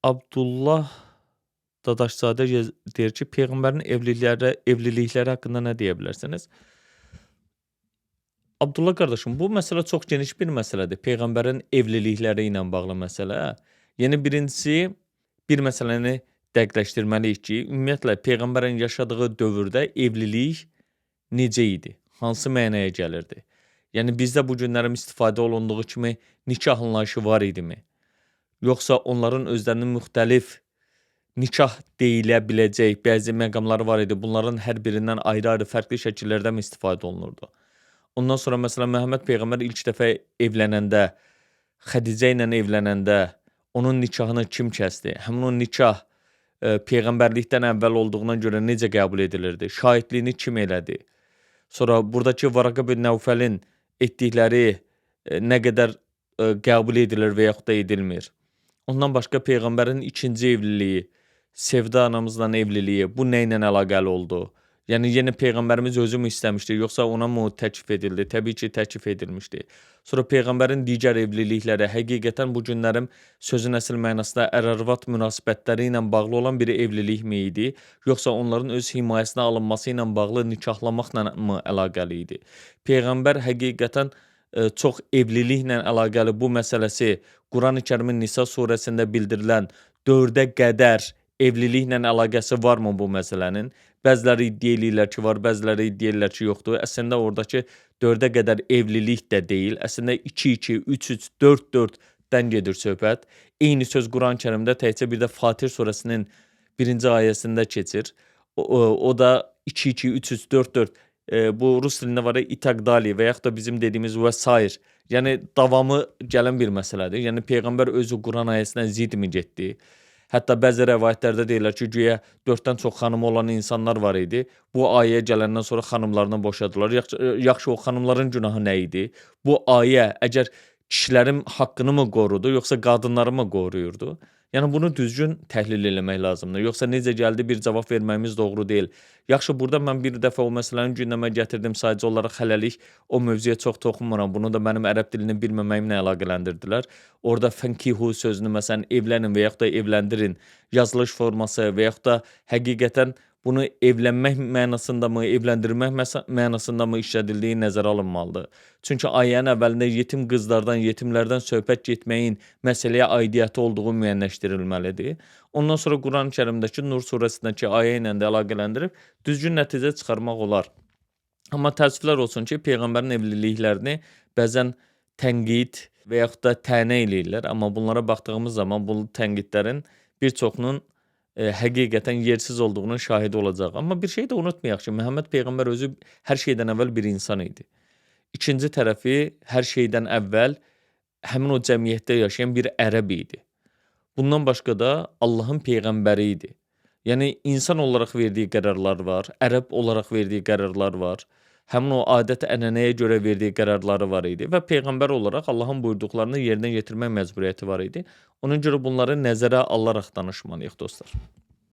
Abdullah Dadaşzadə deyir ki, Peyğəmbərin evlilikləri haqqında nə deyə bilərsiniz? Abdullah qardaşım, bu məsələ çox geniş bir məsələdir. Peyğəmbərin evlilikləri ilə bağlı məsələ. Yəni birincisi, bir məsələni dəqiqləşdirməliyik ki, ümumiyyətlə Peyğəmbərin yaşadığı dövrdə evlilik necə idi? Hansı mənaya gəlirdi? Yəni bizdə bu günlərim istifadə olunduğu kimi nikah anlayışı var idimi? Yoxsa onların özlərinin müxtəlif nikah deyilə biləcək bəzi məqamları var idi. Bunların hər birindən ayrı-ayrı fərqli şəkillərdə mi istifadə olunurdu? Ondan sonra məsələn Məhəmməd Peyğəmbər ilk dəfə evlənəndə, Xədicə ilə evlənəndə onun nikahını kim kəsdi? Həmin o nikah Peyğəmbərlikdən əvvəl olduğuna görə necə qəbul edilirdi? Şahidliyini kim elədi? Sonra buradakı Varaqa bin Nəvfəlin etdikləri nə qədər qəbul edilir və yaxud da edilmir? Ondan başqa Peyğəmbərin ikinci evliliyi, Sevda anamızla evliliyi, bu nə ilə əlaqəli oldu? Yəni, yenə Peyğəmbərimiz özü mü istəmişdi, yoxsa ona mı təklif edildi? Təbii ki, təklif edilmişdi. Sonra Peyğəmbərin digər evlilikləri, həqiqətən bu günlərim sözün əsl mənasında ər-arvad münasibətləri ilə bağlı olan bir evlilik mi idi? Yoxsa onların öz himayəsinə alınması ilə bağlı nikahlamaqla mı əlaqəli idi? Peyğəmbər həqiqətən çox evliliklə əlaqəli bu məsələsi Quran-ı Kərimin Nisa surəsində bildirilən 4-ə qədər evliliklə əlaqəsi varmı bu məsələnin? Bəziləri iddia eləyirlər ki, var, bəziləri iddia eləyirlər ki, yoxdur. Əslində oradakı 4-ə qədər evlilik də deyil. Əslində 2-2, 3-3, 4-4-dən gedir söhbət. Eyni söz Quran-ı Kərimdə təkcə bir də Fatih surəsinin 1-ci ayəsində keçir. O da 2-2, 3-3, 4-4. Bu rus dilində var ya, itaqdali və yaxud da bizim dediyimiz vəsair. Yəni davamı gələn bir məsələdir. Yəni Peyğəmbər özü Quran ayəsinə zidd mi getdi? Hətta bəzi rəvayətlərdə deyirlər ki, güya 4-dən çox xanımı olan insanlar var idi. Bu ayə gələndən sonra xanımlarından boşadılar. Yaxşı, o xanımların günahı nə idi? Bu ayə əgər kişilərin haqqını mı qorudu, yoxsa qadınları mı qoruyurdu? Yəni bunu düzgün təhlil eləmək lazımdır. Yoxsa necə gəldi bir cavab verməyimiz doğru deyil. Yaxşı, burada mən bir dəfə o məsələni gündəmə gətirdim. Sadəcə olaraq hələlik o mövzuya çox toxunmuram. Bunu da mənim ərəb dilini bilməməyimlə əlaqələndirdilər. Orada fənkihu sözünü məsələn evlənin və yaxud da evləndirin yazılış forması və yaxud da həqiqətən bunu evlənmək mənasında mı, evləndirmək mənasında mı işlədildiyi nəzərə alınmalıdır. Çünki ayənin əvvəlində yetim qızlardan, yetimlərdən söhbət getməyin məsələyə aidiyyəti olduğu müəyyənləşdirilməlidir. Ondan sonra Quran-ı Kərimdəki Nur surəsindəki ayə ilə də əlaqələndirib düzgün nəticə çıxarmaq olar. Amma təəssüflər olsun ki, Peyğəmbərin evliliklərini bəzən tənqid və yaxud da tənə eləyirlər. Amma bunlara baxdığımız zaman bu tənqidlərin bir çoxunun həqiqətən yersiz olduğunun şahidi olacaq. Amma bir şey də unutmayaq ki, Məhəmməd Peyğəmbər özü hər şeydən əvvəl bir insan idi. İkinci tərəfi hər şeydən əvvəl həmin o cəmiyyətdə yaşayan bir ərəb idi. Bundan başqa da Allahın Peyğəmbəri idi. Yəni, insan olaraq verdiyi qərarlar var, ərəb olaraq verdiyi qərarlar var. Həmin o adət-ənənəyə görə verdiyi qərarları var idi və Peyğəmbər olaraq Allahın buyurduqlarını yerinə yetirmək məcburiyyəti var idi. Ona görə bunları nəzərə alaraq danışmalıyıq, dostlar.